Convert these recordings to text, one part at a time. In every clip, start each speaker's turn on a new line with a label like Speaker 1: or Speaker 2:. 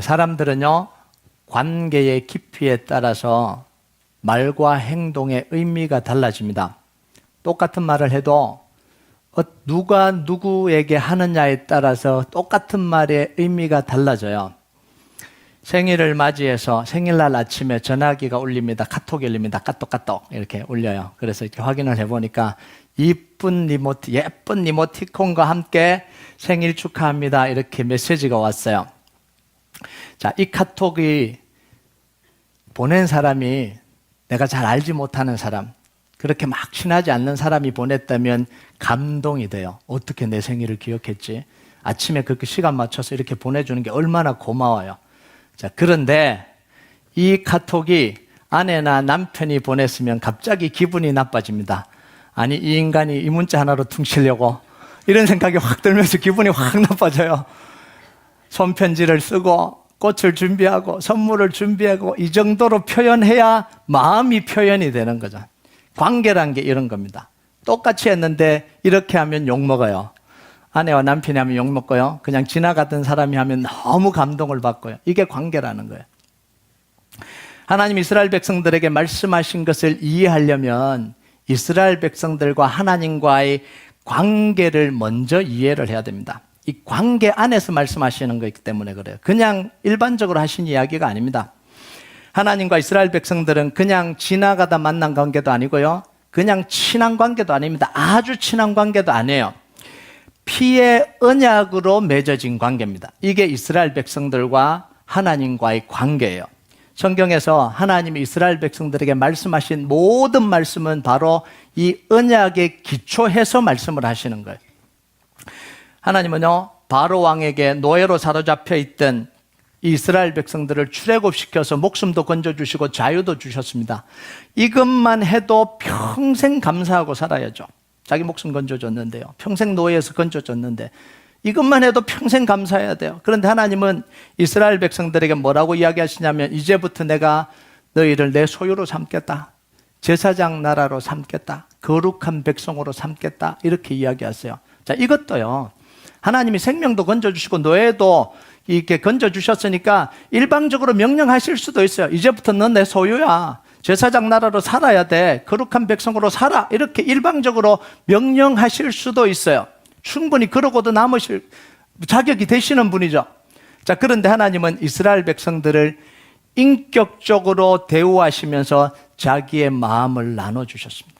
Speaker 1: 사람들은요, 관계의 깊이에 따라서 말과 행동의 의미가 달라집니다. 똑같은 말을 해도 누가 누구에게 하느냐에 따라서 똑같은 말의 의미가 달라져요. 생일을 맞이해서 생일날 아침에 전화기가 울립니다. 카톡이 울립니다. 까똑까똑 이렇게 울려요. 그래서 이렇게 확인을 해보니까 예쁜 이모티콘과 함께 생일 축하합니다. 이렇게 메시지가 왔어요. 자, 이 카톡이 보낸 사람이 내가 잘 알지 못하는 사람, 그렇게 막 친하지 않는 사람이 보냈다면 감동이 돼요. 어떻게 내 생일을 기억했지? 아침에 그렇게 시간 맞춰서 이렇게 보내주는 게 얼마나 고마워요. 자, 그런데 이 카톡이 아내나 남편이 보냈으면 갑자기 기분이 나빠집니다. 아니, 이 인간이 이 문자 하나로 퉁치려고, 이런 생각이 확 들면서 기분이 확 나빠져요. 손편지를 쓰고 꽃을 준비하고 선물을 준비하고 이 정도로 표현해야 마음이 표현이 되는 거죠. 관계란 게 이런 겁니다. 똑같이 했는데 이렇게 하면 욕먹어요. 아내와 남편이 하면 욕먹고요. 그냥 지나가던 사람이 하면 너무 감동을 받고요. 이게 관계라는 거예요. 하나님 이스라엘 백성들에게 말씀하신 것을 이해하려면 이스라엘 백성들과 하나님과의 관계를 먼저 이해를 해야 됩니다. 이 관계 안에서 말씀하시는 거기 때문에 그래요. 그냥 일반적으로 하신 이야기가 아닙니다. 하나님과 이스라엘 백성들은 그냥 지나가다 만난 관계도 아니고요. 그냥 친한 관계도 아닙니다. 아주 친한 관계도 아니에요. 피의 언약으로 맺어진 관계입니다. 이게 이스라엘 백성들과 하나님과의 관계예요. 성경에서 하나님이 이스라엘 백성들에게 말씀하신 모든 말씀은 바로 이 언약에 기초해서 말씀을 하시는 거예요. 하나님은요, 바로 왕에게 노예로 사로잡혀 있던 이스라엘 백성들을 출애굽시켜서 목숨도 건져주시고 자유도 주셨습니다. 이것만 해도 평생 감사하고 살아야죠. 자기 목숨 건져줬는데요. 평생 노예에서 건져줬는데 이것만 해도 평생 감사해야 돼요. 그런데 하나님은 이스라엘 백성들에게 뭐라고 이야기하시냐면 이제부터 내가 너희를 내 소유로 삼겠다. 제사장 나라로 삼겠다. 거룩한 백성으로 삼겠다. 이렇게 이야기하세요. 자, 이것도요. 하나님이 생명도 건져주시고 노예도 이렇게 건져주셨으니까 일방적으로 명령하실 수도 있어요. 이제부터 넌 내 소유야. 제사장 나라로 살아야 돼. 거룩한 백성으로 살아. 이렇게 일방적으로 명령하실 수도 있어요. 충분히 그러고도 남으실 자격이 되시는 분이죠. 자, 그런데 하나님은 이스라엘 백성들을 인격적으로 대우하시면서 자기의 마음을 나눠주셨습니다.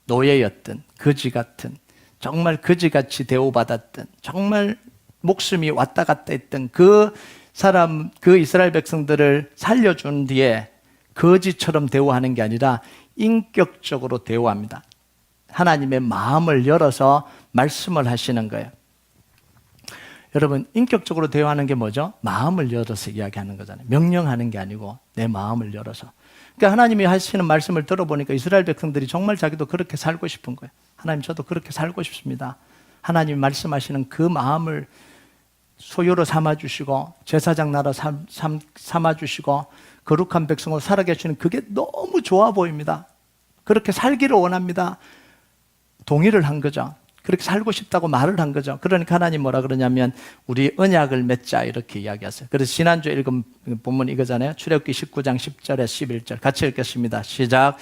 Speaker 1: 노예였던 거지 같은, 정말 거지같이 대우받았던, 정말 목숨이 왔다 갔다 했던 그 사람, 그 이스라엘 백성들을 살려준 뒤에 거지처럼 대우하는 게 아니라 인격적으로 대우합니다. 하나님의 마음을 열어서 말씀을 하시는 거예요. 여러분, 인격적으로 대우하는 게 뭐죠? 마음을 열어서 이야기하는 거잖아요. 명령하는 게 아니고 내 마음을 열어서. 그러니까 하나님이 하시는 말씀을 들어보니까 이스라엘 백성들이 정말 자기도 그렇게 살고 싶은 거예요. 하나님, 저도 그렇게 살고 싶습니다. 하나님이 말씀하시는 그 마음을 소유로 삼아주시고 제사장 나라 삼아주시고 거룩한 백성으로 살아계시는 그게 너무 좋아 보입니다. 그렇게 살기를 원합니다. 동의를 한 거죠. 그렇게 살고 싶다고 말을 한 거죠. 그러니까 하나님 뭐라 그러냐면 우리 언약을 맺자 이렇게 이야기하세요. 그래서 지난주에 읽은 본문 이거잖아요. 출애굽기 19장 10절에 11절 같이 읽겠습니다. 시작.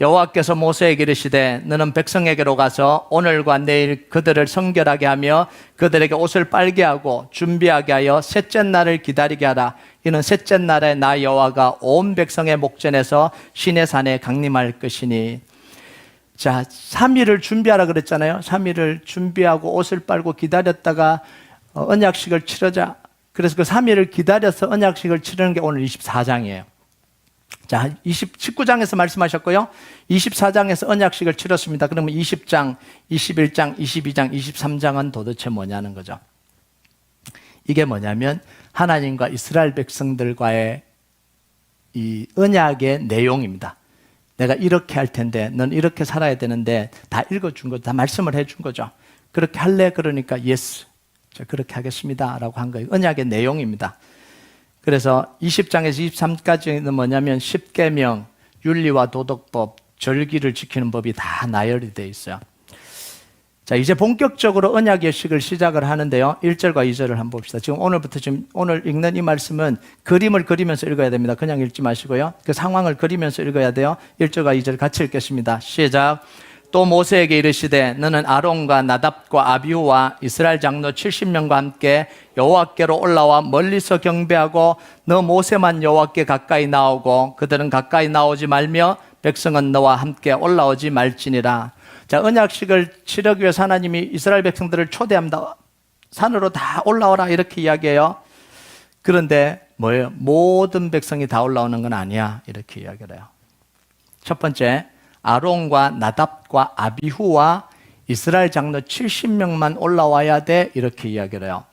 Speaker 1: 여호와께서 모세에게 이르시되 너는 백성에게로 가서 오늘과 내일 그들을 성결하게 하며 그들에게 옷을 빨게 하고 준비하게 하여 셋째 날을 기다리게 하라. 이는 셋째 날에 나 여호와가 온 백성의 목전에서 시내산에 강림할 것이니. 자, 3일을 준비하라 그랬잖아요. 3일을 준비하고 옷을 빨고 기다렸다가 언약식을 치르자. 그래서 그 3일을 기다려서 언약식을 치르는 게 오늘 24장이에요. 자, 19장에서 말씀하셨고요. 24장에서 언약식을 치렀습니다. 그러면 20장, 21장, 22장, 23장은 도대체 뭐냐는 거죠. 이게 뭐냐면 하나님과 이스라엘 백성들과의 이 언약의 내용입니다. 내가 이렇게 할 텐데 넌 이렇게 살아야 되는데 다 읽어준 거죠. 다 말씀을 해준 거죠. 그렇게 할래? 그러니까 예스, 그렇게 하겠습니다 라고 한 거예요. 언약의 내용입니다. 그래서 20장에서 23까지는 뭐냐면 10계명, 윤리와 도덕법, 절기를 지키는 법이 다 나열이 되어 있어요. 자, 이제 본격적으로 언약 예식을 시작을 하는데요. 1절과 2절을 한번 봅시다. 오늘 읽는 이 말씀은 그림을 그리면서 읽어야 됩니다. 그냥 읽지 마시고요. 그 상황을 그리면서 읽어야 돼요. 1절과 2절 같이 읽겠습니다. 시작. 또 모세에게 이르시되 너는 아론과 나답과 아비후와 이스라엘 장로 70명과 함께 여호와께로 올라와 멀리서 경배하고 너 모세만 여호와께 가까이 나오고 그들은 가까이 나오지 말며 백성은 너와 함께 올라오지 말지니라. 자, 언약식을 치르기 위해서 하나님이 이스라엘 백성들을 초대합니다. 산으로 다 올라오라 이렇게 이야기해요. 그런데 뭐예요? 모든 백성이 다 올라오는 건 아니야 이렇게 이야기를 해요. 첫 번째, 아론과 나답과 아비후와 이스라엘 장로 70명만 올라와야 돼 이렇게 이야기를 해요.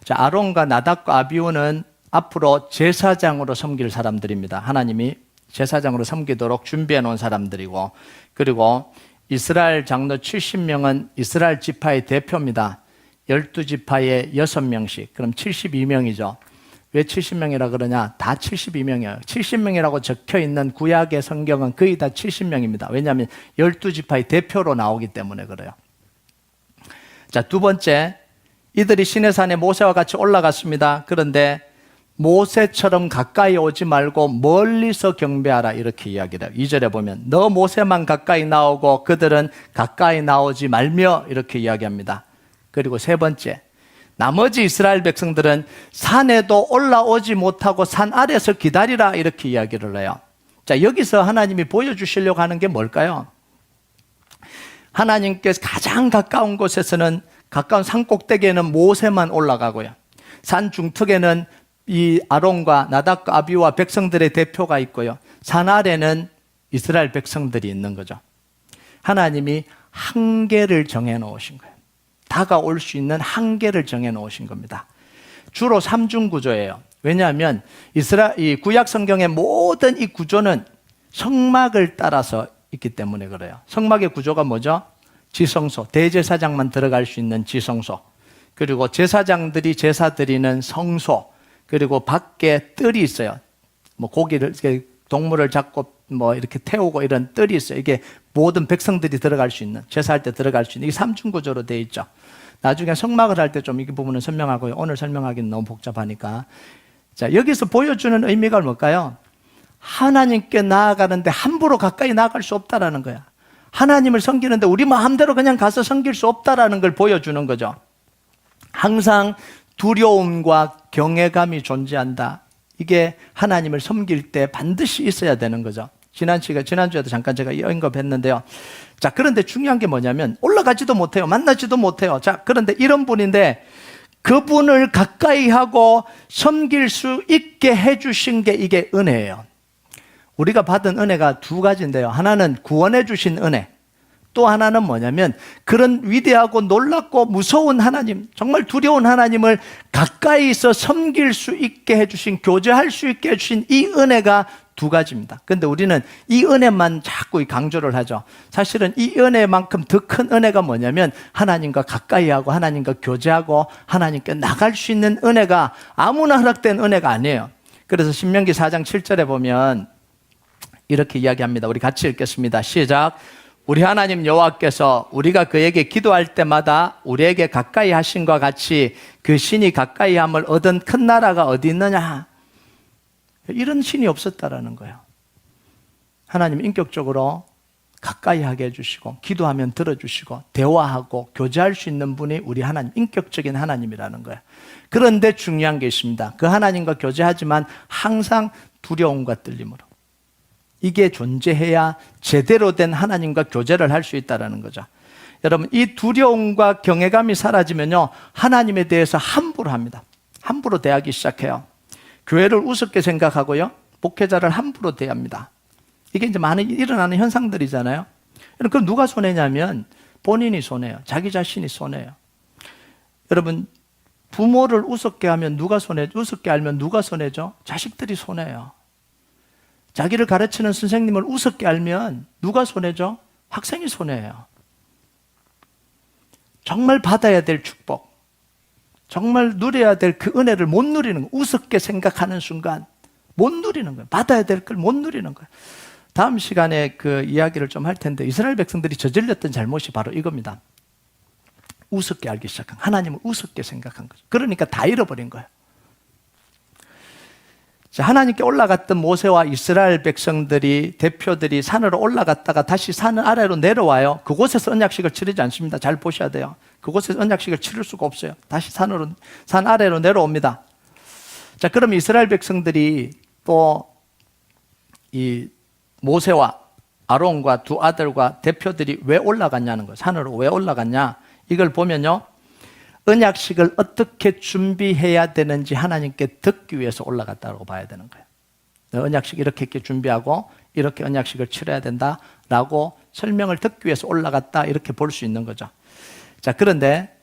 Speaker 1: 자, 아론과 나답과 아비후는 앞으로 제사장으로 섬길 사람들입니다. 하나님이 제사장으로 섬기도록 준비해 놓은 사람들이고, 그리고 이스라엘 장로 70명은 이스라엘 지파의 대표입니다. 12지파에 6명씩, 그럼 72명이죠. 왜 70명이라 그러냐? 다 72명이에요. 70명이라고 적혀 있는 구약의 성경은 거의 다 70명입니다. 왜냐하면 12지파의 대표로 나오기 때문에 그래요. 자, 두 번째, 이들이 시내산에 모세와 같이 올라갔습니다. 그런데 모세처럼 가까이 오지 말고 멀리서 경배하라 이렇게 이야기를 해요. 2절에 보면 너 모세만 가까이 나오고 그들은 가까이 나오지 말며 이렇게 이야기합니다. 그리고 세 번째, 나머지 이스라엘 백성들은 산에도 올라오지 못하고 산 아래서 기다리라 이렇게 이야기를 해요. 자, 여기서 하나님이 보여주시려고 하는 게 뭘까요? 하나님께서 가장 가까운 곳에서는 가까운 산 꼭대기에는 모세만 올라가고요. 산 중턱에는 이 아론과 나답과 아비와 백성들의 대표가 있고요. 산 아래는 이스라엘 백성들이 있는 거죠. 하나님이 한계를 정해 놓으신 거예요. 다가올 수 있는 한계를 정해 놓으신 겁니다. 주로 3중 구조예요. 왜냐하면 이 구약 성경의 모든 이 구조는 성막을 따라서 있기 때문에 그래요. 성막의 구조가 뭐죠? 지성소, 대제사장만 들어갈 수 있는 지성소, 그리고 제사장들이 제사 드리는 성소, 그리고 밖에 뜰이 있어요. 뭐 고기를, 동물을 잡고 뭐 이렇게 태우고 이런 뜰이 있어요. 이게 모든 백성들이 들어갈 수 있는, 제사할 때 들어갈 수 있는, 이게 3중 구조로 되어 있죠. 나중에 성막을 할 때 좀 이 부분은 설명하고요. 오늘 설명하기는 너무 복잡하니까. 자, 여기서 보여주는 의미가 뭘까요? 하나님께 나아가는데 함부로 가까이 나아갈 수 없다라는 거야. 하나님을 섬기는데 우리 마음대로 그냥 가서 섬길 수 없다라는 걸 보여주는 거죠. 항상 두려움과 경외감이 존재한다. 이게 하나님을 섬길 때 반드시 있어야 되는 거죠. 지난주에도 잠깐 제가 언급했는데요. 자, 그런데 중요한 게 뭐냐면 올라가지도 못해요. 만나지도 못해요. 자, 그런데 이런 분인데 그분을 가까이 하고 섬길 수 있게 해주신 게 이게 은혜예요. 우리가 받은 은혜가 두 가지인데요. 하나는 구원해 주신 은혜, 또 하나는 뭐냐면 그런 위대하고 놀랍고 무서운 하나님, 정말 두려운 하나님을 가까이서 섬길 수 있게 해주신, 교제할 수 있게 해주신 이 은혜가 두 가지입니다. 그런데 우리는 이 은혜만 자꾸 강조를 하죠. 사실은 이 은혜만큼 더 큰 은혜가 뭐냐면 하나님과 가까이 하고 하나님과 교제하고 하나님께 나갈 수 있는 은혜가 아무나 허락된 은혜가 아니에요. 그래서 신명기 4장 7절에 보면 이렇게 이야기합니다. 우리 같이 읽겠습니다. 시작. 우리 하나님 여호와께서 우리가 그에게 기도할 때마다 우리에게 가까이 하신과 같이 그 신이 가까이 함을 얻은 큰 나라가 어디 있느냐? 이런 신이 없었다라는 거예요. 하나님 인격적으로 가까이 하게 해주시고 기도하면 들어주시고 대화하고 교제할 수 있는 분이 우리 하나님, 인격적인 하나님이라는 거예요. 그런데 중요한 게 있습니다. 그 하나님과 교제하지만 항상 두려움과 떨림으로. 이게 존재해야 제대로 된 하나님과 교제를 할 수 있다는 거죠. 여러분, 이 두려움과 경외감이 사라지면요, 하나님에 대해서 함부로 합니다. 함부로 대하기 시작해요. 교회를 우습게 생각하고요, 목회자를 함부로 대합니다. 이게 이제 많이 일어나는 현상들이잖아요. 그럼 누가 손해냐면 본인이 손해요. 자기 자신이 손해요. 여러분, 부모를 우습게 하면 누가 손해죠? 우습게 알면 누가 손해죠? 자식들이 손해요. 자기를 가르치는 선생님을 우습게 알면 누가 손해죠? 학생이 손해예요. 정말 받아야 될 축복, 정말 누려야 될 그 은혜를 못 누리는 거예요. 우습게 생각하는 순간 못 누리는 거예요. 받아야 될 걸 못 누리는 거예요. 다음 시간에 그 이야기를 좀 할 텐데 이스라엘 백성들이 저질렀던 잘못이 바로 이겁니다. 우습게 알기 시작한 거예요. 하나님을 우습게 생각한 거죠. 그러니까 다 잃어버린 거예요. 자, 하나님께 올라갔던 모세와 이스라엘 백성들이, 대표들이 산으로 올라갔다가 다시 산 아래로 내려와요. 그곳에서 언약식을 치르지 않습니다. 잘 보셔야 돼요. 그곳에서 언약식을 치를 수가 없어요. 다시 산 아래로 내려옵니다. 자, 그럼 이스라엘 백성들이 또 이 모세와 아론과 두 아들과 대표들이 왜 올라갔냐는 거예요. 산으로 왜 올라갔냐? 이걸 보면요, 언약식을 어떻게 준비해야 되는지 하나님께 듣기 위해서 올라갔다고 봐야 되는 거예요. 언약식 이렇게 준비하고 이렇게 언약식을 치러야 된다라고 설명을 듣기 위해서 올라갔다, 이렇게 볼 수 있는 거죠. 자, 그런데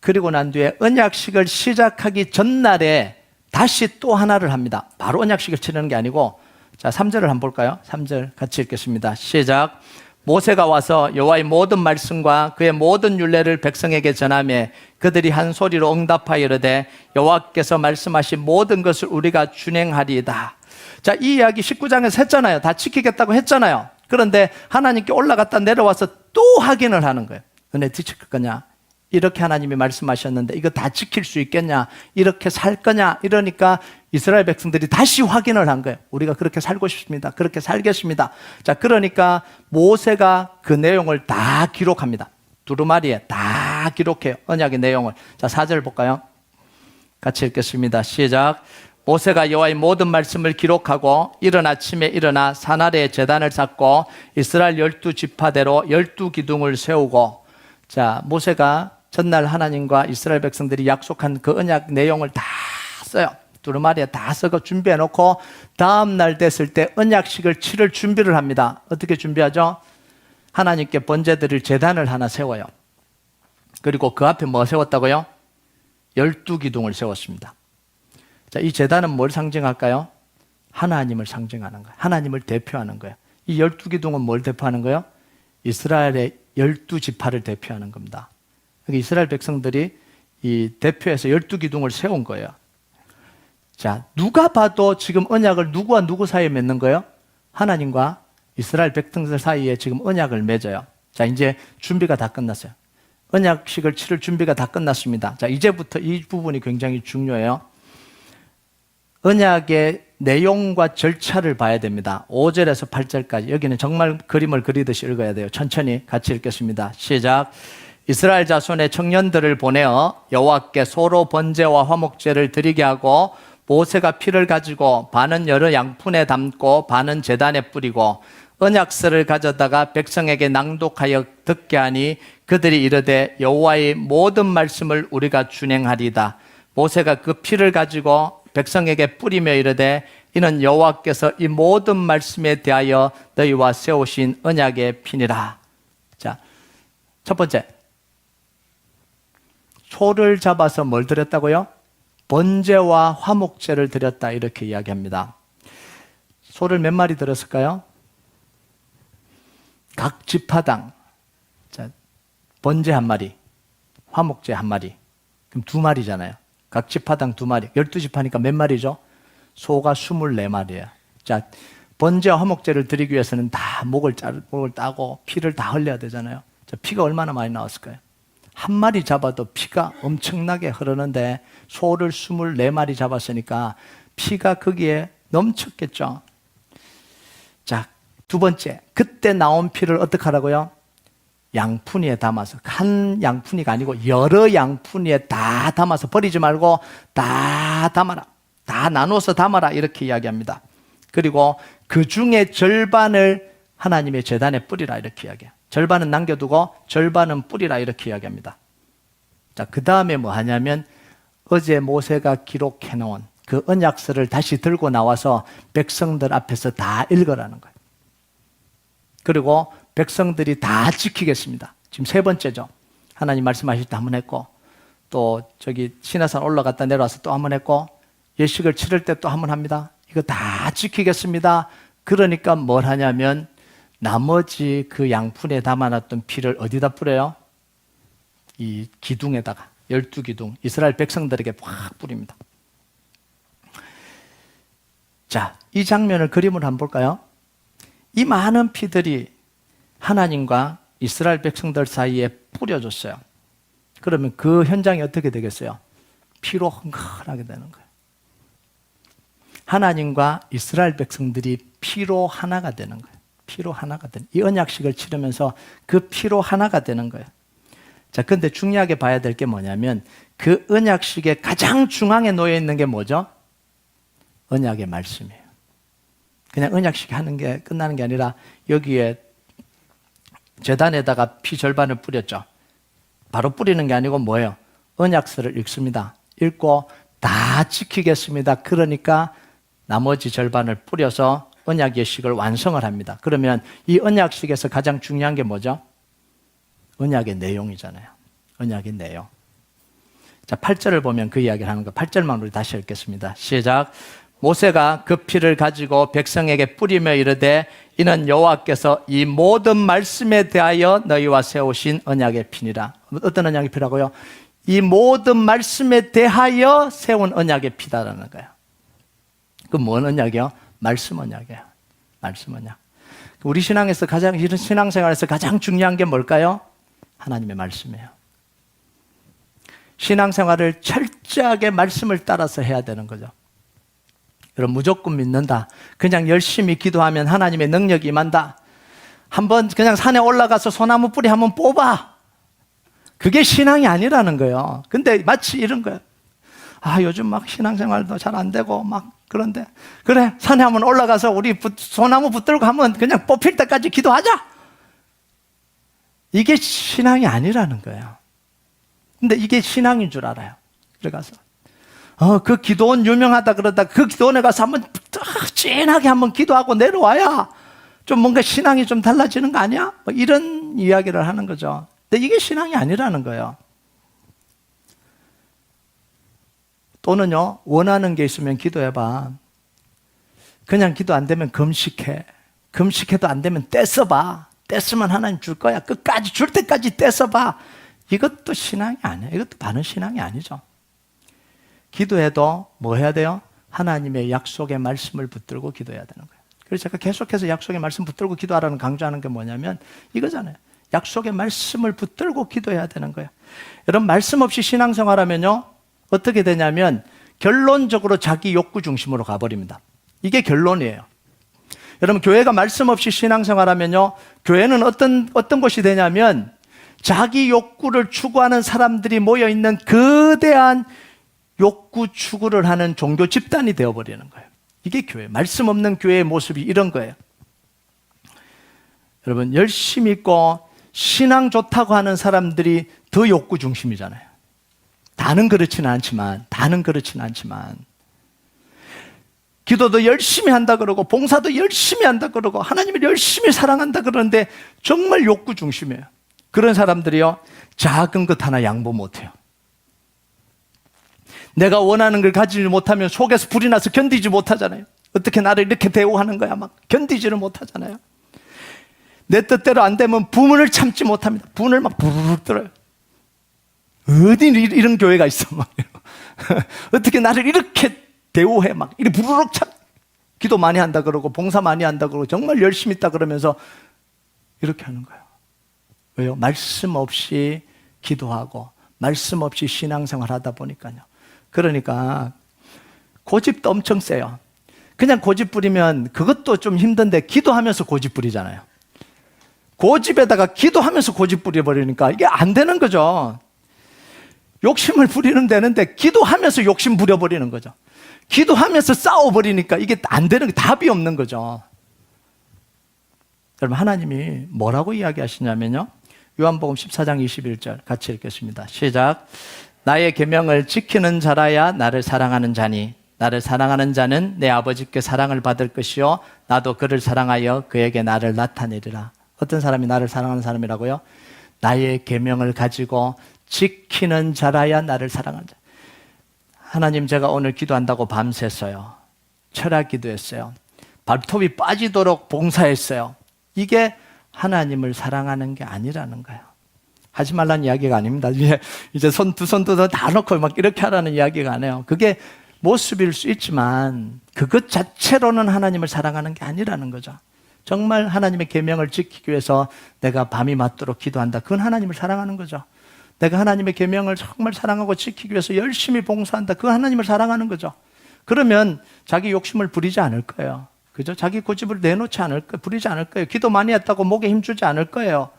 Speaker 1: 그리고 난 뒤에 언약식을 시작하기 전날에 다시 또 하나를 합니다. 바로 언약식을 치르는 게 아니고, 자, 3절을 한번 볼까요? 3절 같이 읽겠습니다. 시작. 모세가 와서 여호와의 모든 말씀과 그의 모든 율례를 백성에게 전하며 그들이 한 소리로 응답하여 이르되 여호와께서 말씀하신 모든 것을 우리가 준행하리이다. 자, 이 이야기 19장에서 했잖아요. 다 지키겠다고 했잖아요. 그런데 하나님께 올라갔다 내려와서 또 확인을 하는 거예요. 은혜 지킬 거냐? 이렇게 하나님이 말씀하셨는데 이거 다 지킬 수 있겠냐? 이렇게 살 거냐? 이러니까 이스라엘 백성들이 다시 확인을 한 거예요. 우리가 그렇게 살고 싶습니다. 그렇게 살겠습니다. 자, 그러니까 모세가 그 내용을 다 기록합니다. 두루마리에 다 기록해요. 언약의 내용을. 자, 4절 볼까요? 같이 읽겠습니다. 시작. 모세가 여호와의 모든 말씀을 기록하고 이른 아침에 일어나 산 아래에 제단을 쌓고 이스라엘 12지파대로 12기둥을 세우고, 자, 모세가 전날 하나님과 이스라엘 백성들이 약속한 그 언약 내용을 다 써요. 두루마리에 다 써서 준비해 놓고 다음 날 됐을 때 언약식을 치를 준비를 합니다. 어떻게 준비하죠? 하나님께 번제 드릴 제단을 하나 세워요. 그리고 그 앞에 뭐 세웠다고요? 12기둥을 세웠습니다. 자, 이 제단은 뭘 상징할까요? 하나님을 상징하는 거예요. 하나님을 대표하는 거예요. 이 12기둥은 뭘 대표하는 거예요? 이스라엘의 12지파를 대표하는 겁니다. 이스라엘 백성들이 이 대표해서 12기둥을 세운 거예요. 자, 누가 봐도 지금 언약을 누구와 누구 사이에 맺는 거예요? 하나님과 이스라엘 백성들 사이에 지금 언약을 맺어요. 자, 이제 준비가 다 끝났어요. 언약식을 치를 준비가 다 끝났습니다. 자, 이제부터 이 부분이 굉장히 중요해요. 언약의 내용과 절차를 봐야 됩니다. 5절에서 8절까지. 여기는 정말 그림을 그리듯이 읽어야 돼요. 천천히 같이 읽겠습니다. 시작. 이스라엘 자손의 청년들을 보내어 여호와께 소로 번제와 화목제를 드리게 하고 모세가 피를 가지고 반은 여러 양푼에 담고 반은 제단에 뿌리고 언약서를 가져다가 백성에게 낭독하여 듣게 하니 그들이 이르되 여호와의 모든 말씀을 우리가 준행하리이다. 모세가 그 피를 가지고 백성에게 뿌리며 이르되 이는 여호와께서 이 모든 말씀에 대하여 너희와 세우신 언약의 피니라. 자, 첫 번째, 소를 잡아서 뭘 드렸다고요? 번제와 화목제를 드렸다, 이렇게 이야기합니다. 소를 몇 마리 드렸을까요? 각 지파당, 자, 번제 한 마리, 화목제 한 마리, 그럼 두 마리잖아요. 각 지파당 두 마리, 12지파니까 몇 마리죠? 소가 24마리예요. 자, 번제와 화목제를 드리기 위해서는 다 목을 따고 피를 다 흘려야 되잖아요. 자, 피가 얼마나 많이 나왔을까요? 한 마리 잡아도 피가 엄청나게 흐르는데 소를 24마리 잡았으니까 피가 거기에 넘쳤겠죠. 자, 두 번째, 그때 나온 피를 어떻게 하라고요? 양푼이에 담아서, 한 양푼이가 아니고 여러 양푼이에 다 담아서 버리지 말고 다 담아라, 다 나눠서 담아라, 이렇게 이야기합니다. 그리고 그 중에 절반을 하나님의 제단에 뿌리라, 이렇게 이야기해요. 절반은 남겨두고 절반은 뿌리라, 이렇게 이야기합니다. 자, 그 다음에 뭐 하냐면 어제 모세가 기록해 놓은 그 언약서를 다시 들고 나와서 백성들 앞에서 다 읽으라는 거예요. 그리고 백성들이 다 지키겠습니다. 지금 세 번째죠. 하나님 말씀하실 때 한 번 했고, 또 저기 시내산 올라갔다 내려와서 또 한 번 했고, 예식을 치를 때 또 한 번 합니다. 이거 다 지키겠습니다. 그러니까 뭘 하냐면 나머지 그 양푼에 담아놨던 피를 어디다 뿌려요? 이 기둥에다가, 12기둥, 이스라엘 백성들에게 확 뿌립니다. 자, 이 장면을 그림으로 한번 볼까요? 이 많은 피들이 하나님과 이스라엘 백성들 사이에 뿌려졌어요. 그러면 그 현장이 어떻게 되겠어요? 피로 흥건하게 되는 거예요. 하나님과 이스라엘 백성들이 피로 하나가 되는 거예요. 피로 하나가 되는, 이 언약식을 치르면서 그 피로 하나가 되는 거예요. 자, 근데 중요하게 봐야 될 게 뭐냐면 그 언약식의 가장 중앙에 놓여 있는 게 뭐죠? 언약의 말씀이에요. 그냥 언약식 하는 게 끝나는 게 아니라 여기에 제단에다가 피 절반을 뿌렸죠. 바로 뿌리는 게 아니고 뭐예요? 언약서를 읽습니다. 읽고 다 지키겠습니다. 그러니까 나머지 절반을 뿌려서 언약의 식을 완성을 합니다. 그러면 이 언약식에서 가장 중요한 게 뭐죠? 언약의 내용이잖아요. 언약의 내용. 자, 8절을 보면 그 이야기를 하는 거. 8절만 우리 다시 읽겠습니다. 시작. 모세가 그 피를 가지고 백성에게 뿌리며 이르되 이는 여호와께서 이 모든 말씀에 대하여 너희와 세우신 언약의 피니라. 어떤 언약의 피라고요? 이 모든 말씀에 대하여 세운 언약의 피다라는 거예요. 그 뭔 언약이요? 말씀 언약이에요. 말씀 언약. 우리 신앙에서 신앙생활에서 가장 중요한 게 뭘까요? 하나님의 말씀이에요. 신앙생활을 철저하게 말씀을 따라서 해야 되는 거죠. 여러분, 무조건 믿는다. 그냥 열심히 기도하면 하나님의 능력이 임한다. 한번 그냥 산에 올라가서 소나무 뿌리 한번 뽑아. 그게 신앙이 아니라는 거예요. 근데 마치 이런 거예요. 아, 요즘 막 신앙생활도 잘 안 되고 막 그런데 그래, 산에 한번 올라가서 우리 소나무 붙들고 한번 그냥 뽑힐 때까지 기도하자. 이게 신앙이 아니라는 거예요. 근데 이게 신앙인 줄 알아요. 들어가서 그 기도원 유명하다 그러다 그 기도원에 가서 한번 진하게 한번 기도하고 내려와야 좀 뭔가 신앙이 좀 달라지는 거 아니야? 뭐 이런 이야기를 하는 거죠. 근데 이게 신앙이 아니라는 거예요. 또는요, 원하는 게 있으면 기도해봐. 그냥 기도 안 되면 금식해. 금식해도 안 되면 떼써봐. 떼쓰면 하나님 줄 거야. 끝까지 줄 때까지 떼써봐. 이것도 신앙이 아니에요. 이것도 바른 신앙이 아니죠. 기도해도 뭐 해야 돼요? 하나님의 약속의 말씀을 붙들고 기도해야 되는 거예요. 그래서 제가 계속해서 약속의 말씀 붙들고 기도하라는 강조하는 게 뭐냐면 이거잖아요. 약속의 말씀을 붙들고 기도해야 되는 거예요. 여러분, 말씀 없이 신앙생활하면요, 어떻게 되냐면 결론적으로 자기 욕구 중심으로 가버립니다. 이게 결론이에요. 여러분, 교회가 말씀 없이 신앙생활하면요, 교회는 어떤 곳이 되냐면 자기 욕구를 추구하는 사람들이 모여있는 거대한 욕구 추구를 하는 종교 집단이 되어버리는 거예요. 이게 교회, 말씀 없는 교회의 모습이 이런 거예요. 여러분, 열심히 있고 신앙 좋다고 하는 사람들이 더 욕구 중심이잖아요. 다는 그렇지는 않지만 기도도 열심히 한다 그러고 봉사도 열심히 한다 그러고 하나님을 열심히 사랑한다 그러는데 정말 욕구 중심이에요. 그런 사람들이요, 작은 것 하나 양보 못해요. 내가 원하는 걸 가지지 못하면 속에서 불이 나서 견디지 못하잖아요. 어떻게 나를 이렇게 대우하는 거야? 막 견디지를 못하잖아요. 내 뜻대로 안 되면 분을 참지 못합니다. 분을 막 부르륵 들어요. 어디 이런 교회가 있어? 막 어떻게 나를 이렇게 대우해? 막 이렇게 부르륵 참. 기도 많이 한다 그러고 봉사 많이 한다 그러고 정말 열심히 있다 그러면서 이렇게 하는 거예요. 왜요? 말씀 없이 기도하고 말씀 없이 신앙생활 하다 보니까요. 그러니까 고집도 엄청 세요. 그냥 고집 부리면 그것도 좀 힘든데 기도하면서 고집 부리잖아요. 고집에다가 기도하면서 고집 부려버리니까 이게 안 되는 거죠. 욕심을 부리는 데는데 기도하면서 욕심 부려버리는 거죠. 기도하면서 싸워버리니까 이게 안 되는 게 답이 없는 거죠. 여러분, 하나님이 뭐라고 이야기하시냐면요, 요한복음 14장 21절 같이 읽겠습니다. 시작. 나의 계명을 지키는 자라야 나를 사랑하는 자니 나를 사랑하는 자는 내 아버지께 사랑을 받을 것이요 나도 그를 사랑하여 그에게 나를 나타내리라. 어떤 사람이 나를 사랑하는 사람이라고요? 나의 계명을 가지고 지키는 자라야 나를 사랑하는 자. 하나님, 제가 오늘 기도한다고 밤샜어요. 철학 기도했어요. 발톱이 빠지도록 봉사했어요. 이게 하나님을 사랑하는 게 아니라는 거예요. 하지 말라는 이야기가 아닙니다. 이제 두 손도 다 놓고 막 이렇게 하라는 이야기가 아니에요. 그게 모습일 수 있지만 그것 자체로는 하나님을 사랑하는 게 아니라는 거죠. 정말 하나님의 계명을 지키기 위해서 내가 밤이 맞도록 기도한다. 그건 하나님을 사랑하는 거죠. 내가 하나님의 계명을 정말 사랑하고 지키기 위해서 열심히 봉사한다. 그 하나님을 사랑하는 거죠. 그러면 자기 욕심을 부리지 않을 거예요. 그죠? 자기 고집을 내놓지 않을 거예요. 부리지 않을 거예요. 기도 많이 했다고 목에 힘주지 않을 거예요.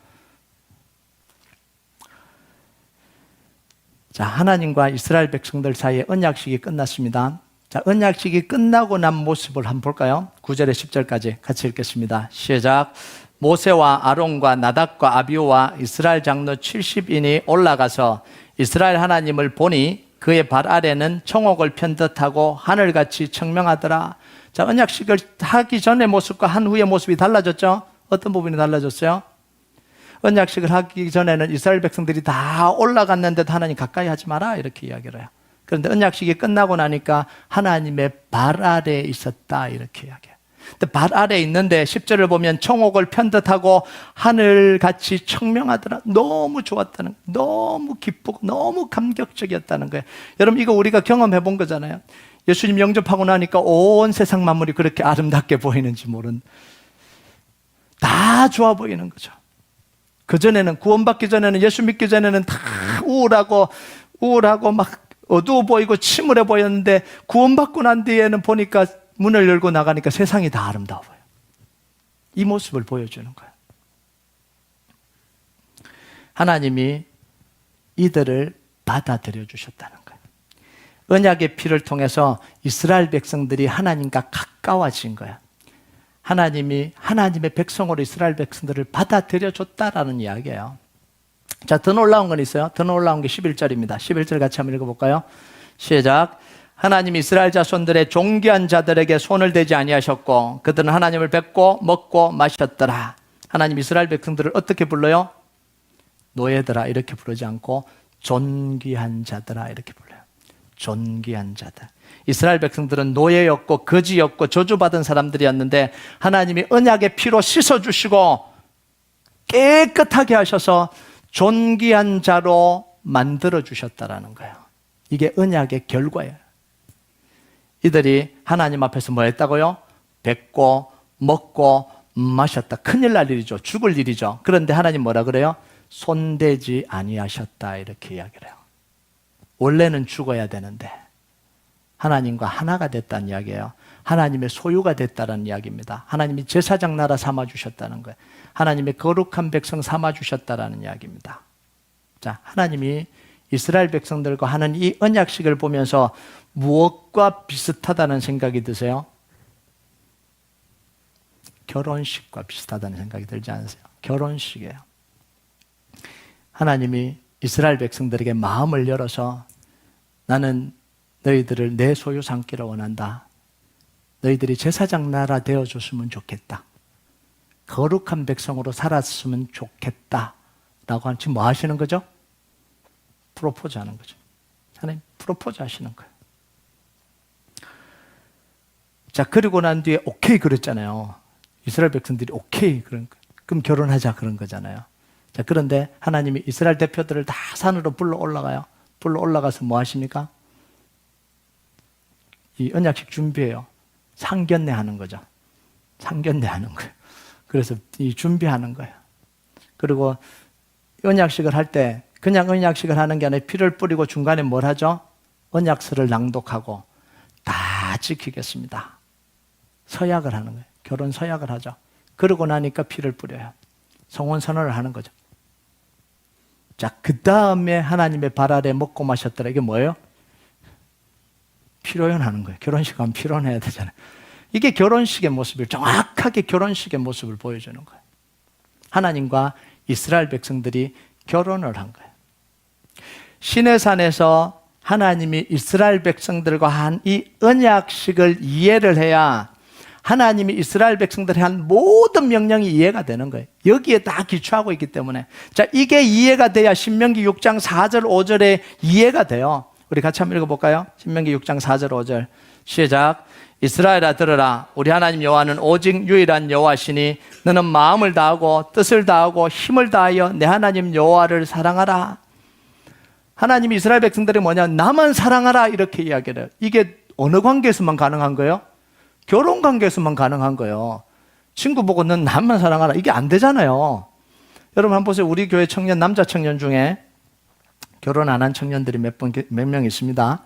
Speaker 1: 자, 하나님과 이스라엘 백성들 사이에 언약식이 끝났습니다. 자, 언약식이 끝나고 난 모습을 한번 볼까요? 9절에 10절까지 같이 읽겠습니다. 시작. 모세와 아론과 나답과 아비후와 이스라엘 장로 70인이 올라가서 이스라엘 하나님을 보니 그의 발 아래는 청옥을 편 듯하고 하늘같이 청명하더라. 자, 언약식을 하기 전의 모습과 한 후의 모습이 달라졌죠? 어떤 부분이 달라졌어요? 언약식을 하기 전에는 이스라엘 백성들이 다 올라갔는데도 하나님 가까이 하지 마라 이렇게 이야기를 해요. 그런데 언약식이 끝나고 나니까 하나님의 발 아래에 있었다 이렇게 이야기해요. 근데 발 아래에 있는데 10절을 보면 청옥을 편 듯하고 하늘같이 청명하더라. 너무 좋았다는 거예요. 너무 기쁘고 너무 감격적이었다는 거예요. 여러분 이거 우리가 경험해 본 거잖아요. 예수님 영접하고 나니까 온 세상 만물이 그렇게 아름답게 보이는지 모르는, 다 좋아 보이는 거죠. 그전에는, 구원받기 전에는, 예수 믿기 전에는 다 우울하고 막 어두워 보이고 침울해 보였는데 구원받고 난 뒤에는 보니까 문을 열고 나가니까 세상이 다 아름다워 보여요. 이 모습을 보여주는 거예요. 하나님이 이들을 받아들여 주셨다는 거예요. 언약의 피를 통해서 이스라엘 백성들이 하나님과 가까워진 거예요. 하나님이 하나님의 백성으로 이스라엘 백성들을 받아들여 줬다라는 이야기예요. 자, 더 놀라운 건 있어요. 더 놀라운 게 11절입니다. 11절 같이 한번 읽어볼까요? 시작. 하나님이 이스라엘 자손들의 존귀한 자들에게 손을 대지 아니하셨고 그들은 하나님을 뵙고 먹고 마셨더라. 하나님 이스라엘 백성들을 어떻게 불러요? 노예들아 이렇게 부르지 않고 존귀한 자들아 이렇게 불러요. 존귀한 자들. 이스라엘 백성들은 노예였고 거지였고 저주받은 사람들이었는데 하나님이 언약의 피로 씻어주시고 깨끗하게 하셔서 존귀한 자로 만들어주셨다라는 거예요. 이게 언약의 결과예요. 이들이 하나님 앞에서 뭐 했다고요? 뵙고 먹고 마셨다. 큰일 날 일이죠. 죽을 일이죠. 그런데 하나님 뭐라 그래요? 손대지 아니하셨다 이렇게 이야기를 해요. 원래는 죽어야 되는데 하나님과 하나가 됐다는 이야기예요. 하나님의 소유가 됐다는 이야기입니다. 하나님이 제사장 나라 삼아주셨다는 거예요. 하나님의 거룩한 백성 삼아주셨다는 이야기입니다. 자, 하나님이 이스라엘 백성들과 하는 이 언약식을 보면서 무엇과 비슷하다는 생각이 드세요? 결혼식과 비슷하다는 생각이 들지 않으세요? 결혼식이에요. 하나님이 이스라엘 백성들에게 마음을 열어서 나는 너희들을 내 소유 삼기를 원한다. 너희들이 제사장 나라 되어줬으면 좋겠다. 거룩한 백성으로 살았으면 좋겠다. 라고 하는 지금 뭐 하시는 거죠? 프로포즈 하는 거죠. 하나님 프로포즈 하시는 거예요. 자, 그리고 난 뒤에 오케이 그랬잖아요. 이스라엘 백성들이 오케이 그런 거. 그럼 결혼하자 그런 거잖아요. 자, 그런데 하나님이 이스라엘 대표들을 다 산으로 불러 올라가요. 불러 올라가서 뭐 하십니까? 이 언약식 준비해요. 상견례 하는 거죠. 상견례 하는 거예요. 그래서 이 준비하는 거예요. 그리고 언약식을 할 때 그냥 언약식을 하는 게 아니라 피를 뿌리고 중간에 뭘 하죠? 언약서를 낭독하고 다 지키겠습니다. 서약을 하는 거예요. 결혼 서약을 하죠. 그러고 나니까 피를 뿌려요. 성혼 선언을 하는 거죠. 자, 그 다음에 하나님의 발 아래 먹고 마셨더라. 이게 뭐예요? 피로연하는 거예요. 결혼식 하면 피로연해야 되잖아요. 이게 결혼식의 모습을, 정확하게 결혼식의 모습을 보여주는 거예요. 하나님과 이스라엘 백성들이 결혼을 한 거예요. 시내산에서 하나님이 이스라엘 백성들과 한 이 언약식을 이해를 해야 하나님이 이스라엘 백성들이 한 모든 명령이 이해가 되는 거예요. 여기에 다 기초하고 있기 때문에. 자, 이게 이해가 돼야 신명기 6장 4절 5절에 이해가 돼요. 우리 같이 한번 읽어볼까요? 신명기 6장 4절 5절 시작. 이스라엘아 들으라. 우리 하나님 여호와는 오직 유일한 여호와시니 너는 마음을 다하고 뜻을 다하고 힘을 다하여 내 하나님 여호와를 사랑하라. 하나님이 이스라엘 백성들이 뭐냐? 나만 사랑하라 이렇게 이야기를 해요. 이게 어느 관계에서만 가능한 거예요? 결혼 관계에서만 가능한 거예요. 친구 보고 넌 나만 사랑하라. 이게 안 되잖아요. 여러분 한번 보세요. 우리 교회 청년, 남자 청년 중에 결혼 안 한 청년들이 몇 명 있습니다.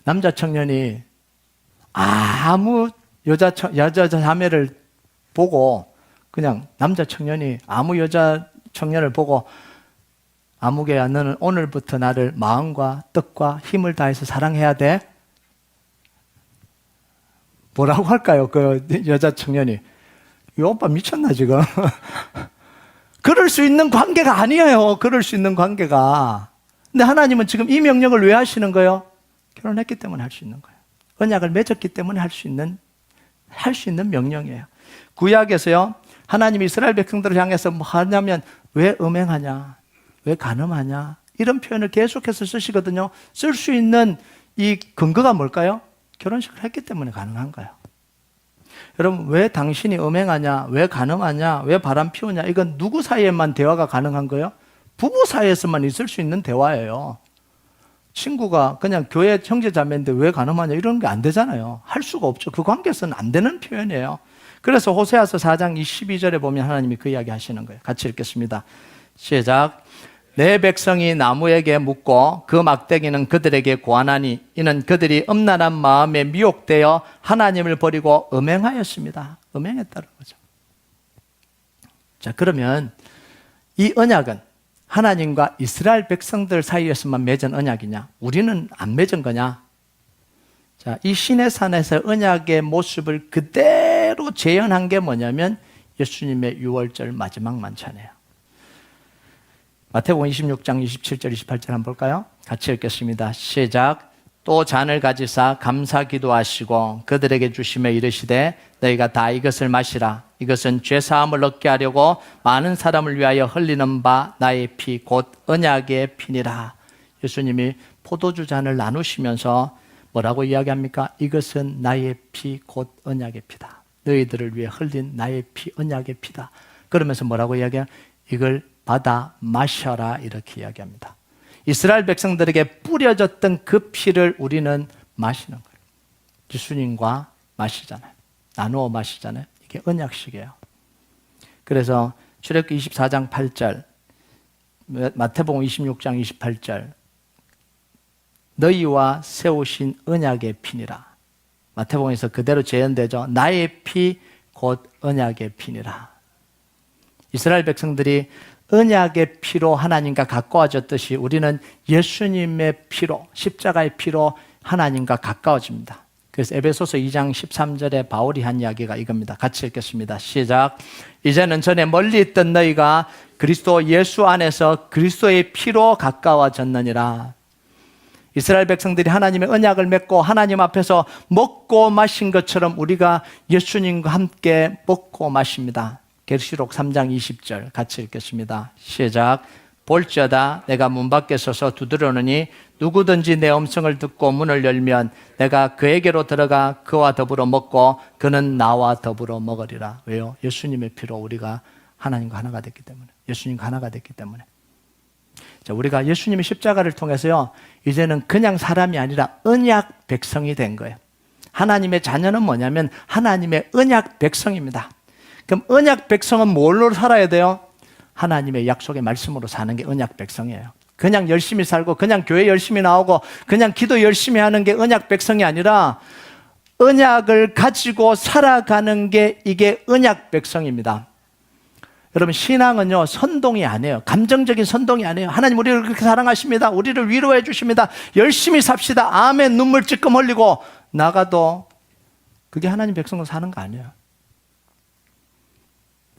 Speaker 1: 남자 청년이 아무 여자 자매를 보고, 그냥 남자 청년이 아무 여자 청년을 보고, 아무개야 너는 오늘부터 나를 마음과 뜻과 힘을 다해서 사랑해야 돼. 뭐라고 할까요? 그 여자 청년이. 이 오빠 미쳤나 지금? 그럴 수 있는 관계가 아니에요. 그럴 수 있는 관계가. 근데 하나님은 지금 이 명령을 왜 하시는 거예요? 결혼했기 때문에 할 수 있는 거예요. 언약을 맺었기 때문에 할 수 있는 명령이에요. 구약에서요, 하나님이 이스라엘 백성들을 향해서 뭐 하냐면, 왜 음행하냐? 왜 간음하냐? 이런 표현을 계속해서 쓰시거든요. 쓸 수 있는 이 근거가 뭘까요? 결혼식을 했기 때문에 가능한 거예요. 여러분, 왜 당신이 음행하냐? 왜 간음하냐? 왜 바람 피우냐? 이건 누구 사이에만 대화가 가능한 거예요? 부부 사이에서만 있을 수 있는 대화예요. 친구가 그냥 교회 형제자매인데 왜 간음하냐? 이런 게 안 되잖아요. 할 수가 없죠. 그 관계에서는 안 되는 표현이에요. 그래서 호세아서 4장 22절에 보면 하나님이 그 이야기 하시는 거예요. 같이 읽겠습니다. 시작. 내 백성이 나무에게 묻고 그 막대기는 그들에게 고하나니 이는 그들이 음란한 마음에 미혹되어 하나님을 버리고 음행하였습니다. 음행했다는 거죠. 자, 그러면 이 언약은 하나님과 이스라엘 백성들 사이에서만 맺은 언약이냐? 우리는 안 맺은 거냐? 자, 이 시내산에서 언약의 모습을 그대로 재현한 게 뭐냐면 예수님의 유월절 마지막 만찬이에요. 마태복음 26장 27절 28절 한번 볼까요? 같이 읽겠습니다. 시작. 또 잔을 가지사 감사 기도하시고 그들에게 주시며 이르시되 너희가 다 이것을 마시라. 이것은 죄사함을 얻게 하려고 많은 사람을 위하여 흘리는 바 나의 피 곧 언약의 피니라. 예수님이 포도주 잔을 나누시면서 뭐라고 이야기합니까? 이것은 나의 피 곧 언약의 피다. 너희들을 위해 흘린 나의 피 언약의 피다. 그러면서 뭐라고 이야기해요? 이걸 받아 마셔라 이렇게 이야기합니다. 이스라엘 백성들에게 뿌려졌던 그 피를 우리는 마시는 거예요. 예수님과 마시잖아요. 나누어 마시잖아요. 이게 언약식이에요. 그래서 출애굽기 24장 8절, 마태복음 26장 28절, 너희와 세우신 언약의 피니라. 마태복음에서 그대로 재현되죠. 나의 피 곧 언약의 피니라. 이스라엘 백성들이 언약의 피로 하나님과 가까워졌듯이 우리는 예수님의 피로, 십자가의 피로 하나님과 가까워집니다. 그래서 에베소서 2장 13절에 바울이 한 이야기가 이겁니다. 같이 읽겠습니다. 시작. 이제는 전에 멀리 있던 너희가 그리스도 예수 안에서 그리스도의 피로 가까워졌느니라. 이스라엘 백성들이 하나님의 언약을 맺고 하나님 앞에서 먹고 마신 것처럼 우리가 예수님과 함께 먹고 마십니다. 계시록 3장 20절 같이 읽겠습니다. 시작. 볼지어다 내가 문 밖에 서서 두드려노니 누구든지 내 음성을 듣고 문을 열면 내가 그에게로 들어가 그와 더불어 먹고 그는 나와 더불어 먹으리라. 왜요? 예수님의 피로 우리가 하나님과 하나가 됐기 때문에, 예수님과 하나가 됐기 때문에. 자, 우리가 예수님의 십자가를 통해서요, 이제는 그냥 사람이 아니라 언약 백성이 된 거예요. 하나님의 자녀는 뭐냐면 하나님의 언약 백성입니다. 그럼 언약 백성은 뭘로 살아야 돼요? 하나님의 약속의 말씀으로 사는 게 언약 백성이에요. 그냥 열심히 살고 그냥 교회 열심히 나오고 그냥 기도 열심히 하는 게 언약 백성이 아니라 언약을 가지고 살아가는 게 이게 언약 백성입니다. 여러분, 신앙은요 선동이 아니에요. 감정적인 선동이 아니에요. 하나님 우리를 그렇게 사랑하십니다. 우리를 위로해 주십니다. 열심히 삽시다. 아멘. 눈물 찔끔 흘리고 나가도 그게 하나님 백성으로 사는 거 아니에요.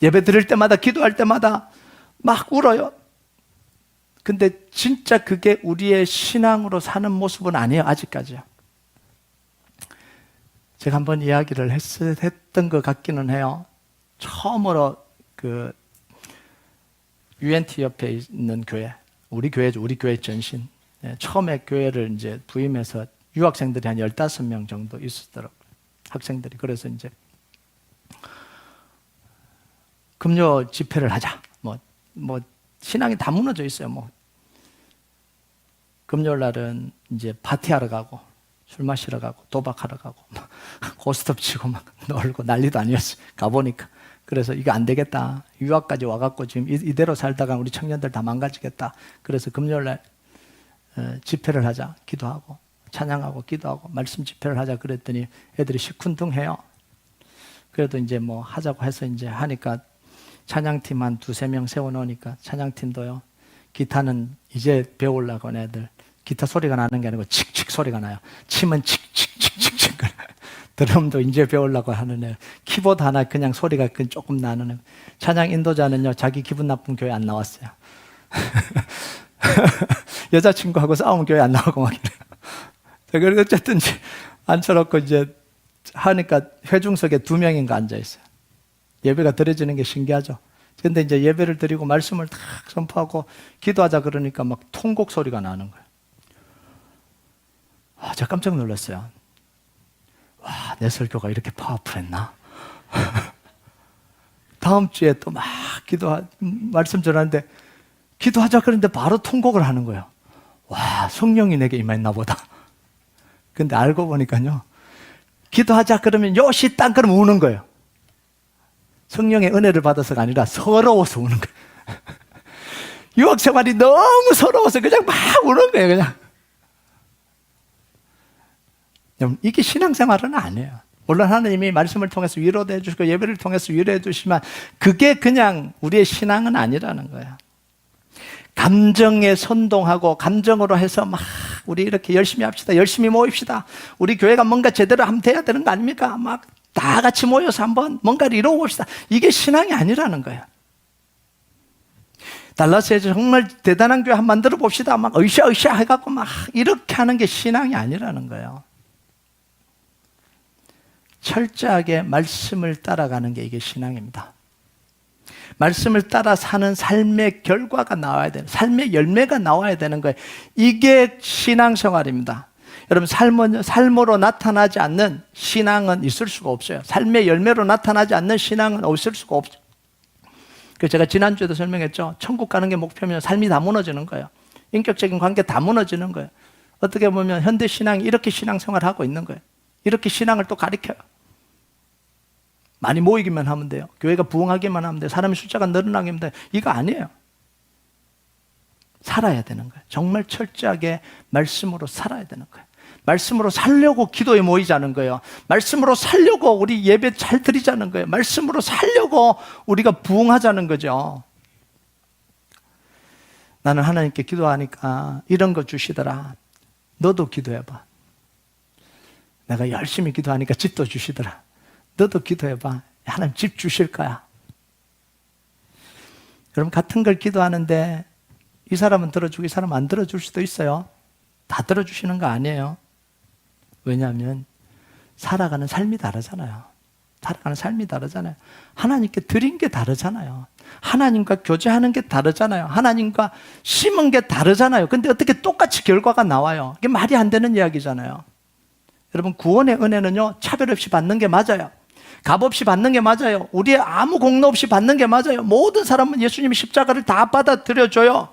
Speaker 1: 예배 드릴 때마다 기도할 때마다 막 울어요. 근데 진짜 그게 우리의 신앙으로 사는 모습은 아니에요. 아직까지요. 제가 한번 이야기를 했던 것 같기는 해요. 처음으로 그 UNT 옆에 있는 교회, 우리 교회죠. 우리 교회 전신. 처음에 교회를 이제 부임해서 유학생들이 한 15명 정도 있었더라고요. 학생들이. 그래서 이제 금요 집회를 하자. 뭐 신앙이 다 무너져 있어요. 금요일 날은 이제 파티하러 가고 술 마시러 가고 도박하러 가고 막 고스톱 치고 막 놀고 난리도 아니었어요. 가보니까. 그래서 이거 안 되겠다. 유학까지 와갖고 지금 이대로 살다가 우리 청년들 다 망가지겠다. 그래서 금요일 날 집회를 하자, 기도하고 찬양하고 기도하고 말씀 집회를 하자 그랬더니 애들이 시큰둥해요. 그래도 이제 뭐 하자고 해서 이제 하니까 찬양팀 한 두세 명 세워놓으니까 찬양팀도요, 기타는 이제 배우려고 하는 애들, 기타 소리가 나는 게 아니고 칙칙 소리가 나요. 침은 칙칙칙칙칙. 드럼도 이제 배우려고 하는 애, 키보드 하나 그냥 소리가 조금 나는 애. 찬양 인도자는요, 자기 기분 나쁜 교회 안 나왔어요. 여자친구하고 싸우면 교회 안 나오고 막 이래요. 그래서 어쨌든 앉혀놓고 이제 하니까 회중석에 2명인가 앉아있어요. 예배가 드려지는 게 신기하죠. 근데 이제 예배를 드리고 말씀을 탁 선포하고 기도하자 그러니까 막 통곡 소리가 나는 거예요. 제가 깜짝 놀랐어요. 와, 내 설교가 이렇게 파워풀했나? 다음 주에 또 막 말씀 전하는데 기도하자 그러는데 바로 통곡을 하는 거예요. 와, 성령이 내게 임했나 보다. 근데 알고 보니까요, 기도하자 그러면 요시 땅 그러면 우는 거예요. 성령의 은혜를 받아서가 아니라 서러워서 우는 거예요. 유학 생활이 너무 서러워서 그냥 막 우는 거예요, 그냥. 이게 신앙생활은 아니에요. 물론 하나님이 말씀을 통해서 위로도 해주시고 예배를 통해서 위로해 주시지만 그게 그냥 우리의 신앙은 아니라는 거예요. 감정에 선동하고 감정으로 해서 막 우리 이렇게 열심히 합시다, 열심히 모입시다, 우리 교회가 뭔가 제대로 하면 돼야 되는 거 아닙니까? 막 다 같이 모여서 한번 뭔가를 이루어 봅시다. 이게 신앙이 아니라는 거예요. 달라스에서 정말 대단한 교회 한번 만들어 봅시다, 막 으쌰으쌰 해갖고 막 이렇게 하는 게 신앙이 아니라는 거예요. 철저하게 말씀을 따라가는 게 이게 신앙입니다. 말씀을 따라 사는 삶의 결과가 나와야 되는, 삶의 열매가 나와야 되는 거예요. 이게 신앙생활입니다. 여러분, 삶으로 나타나지 않는 신앙은 있을 수가 없어요. 삶의 열매로 나타나지 않는 신앙은 없을 수가 없죠. 그래서 제가 지난주에도 설명했죠. 천국 가는 게 목표면 삶이 다 무너지는 거예요. 인격적인 관계 다 무너지는 거예요. 어떻게 보면 현대 신앙이 이렇게 신앙생활을 하고 있는 거예요. 이렇게 신앙을 또 가르쳐요. 많이 모이기만 하면 돼요. 교회가 부흥하기만 하면 돼요. 사람의 숫자가 늘어나기만 돼요. 이거 아니에요. 살아야 되는 거예요. 정말 철저하게 말씀으로 살아야 되는 거예요. 말씀으로 살려고 기도에 모이자는 거예요. 말씀으로 살려고 우리 예배 잘 드리자는 거예요. 말씀으로 살려고 우리가 부흥하자는 거죠. 나는 하나님께 기도하니까 이런 거 주시더라. 너도 기도해봐. 내가 열심히 기도하니까 집도 주시더라. 너도 기도해봐. 하나님 집 주실 거야. 여러분, 같은 걸 기도하는데 이 사람은 들어주고 이 사람은 안 들어줄 수도 있어요. 다 들어주시는 거 아니에요. 왜냐하면 살아가는 삶이 다르잖아요. 살아가는 삶이 다르잖아요. 하나님께 드린 게 다르잖아요. 하나님과 교제하는 게 다르잖아요. 하나님과 심은 게 다르잖아요. 근데 어떻게 똑같이 결과가 나와요? 이게 말이 안 되는 이야기잖아요. 여러분, 구원의 은혜는요, 차별 없이 받는 게 맞아요. 값 없이 받는 게 맞아요. 우리의 아무 공로 없이 받는 게 맞아요. 모든 사람은 예수님이 십자가를 다 받아들여줘요.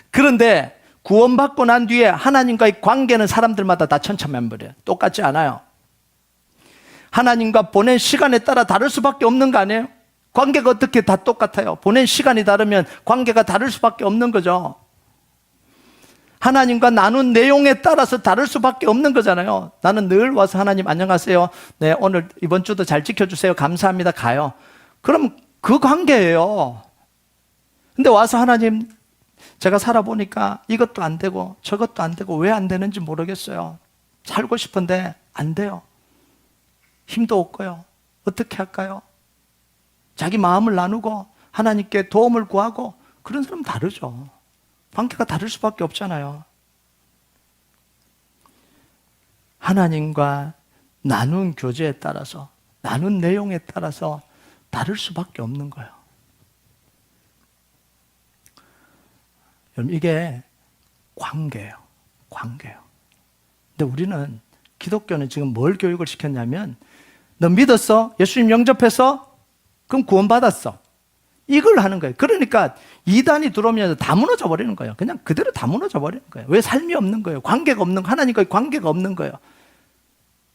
Speaker 1: 그런데 구원받고 난 뒤에 하나님과의 관계는 사람들마다 다 천차만별이에요. 똑같지 않아요. 하나님과 보낸 시간에 따라 다를 수밖에 없는 거 아니에요? 관계가 어떻게 다 똑같아요? 보낸 시간이 다르면 관계가 다를 수밖에 없는 거죠. 하나님과 나눈 내용에 따라서 다를 수밖에 없는 거잖아요. 나는 늘 와서 하나님 안녕하세요. 네, 오늘 이번 주도 잘 지켜주세요. 감사합니다. 가요. 그럼 그 관계예요. 근데 와서 하나님, 제가 살아보니까 이것도 안 되고 저것도 안 되고 왜 안 되는지 모르겠어요. 살고 싶은데 안 돼요. 힘도 없고요. 어떻게 할까요? 자기 마음을 나누고 하나님께 도움을 구하고 그런 사람 다르죠. 관계가 다를 수밖에 없잖아요. 하나님과 나눈 교제에 따라서, 나눈 내용에 따라서 다를 수밖에 없는 거예요. 여러분, 이게 관계예요. 관계예요. 근데 우리는, 기독교는 지금 뭘 교육을 시켰냐면, 너 믿었어? 예수님 영접했어? 그럼 구원받았어. 이걸 하는 거예요. 그러니까 이단이 들어오면서 다 무너져 버리는 거예요. 그냥 그대로 다 무너져 버리는 거예요. 왜? 삶이 없는 거예요. 관계가 없는 거예요. 하나님과의 관계가 없는 거예요.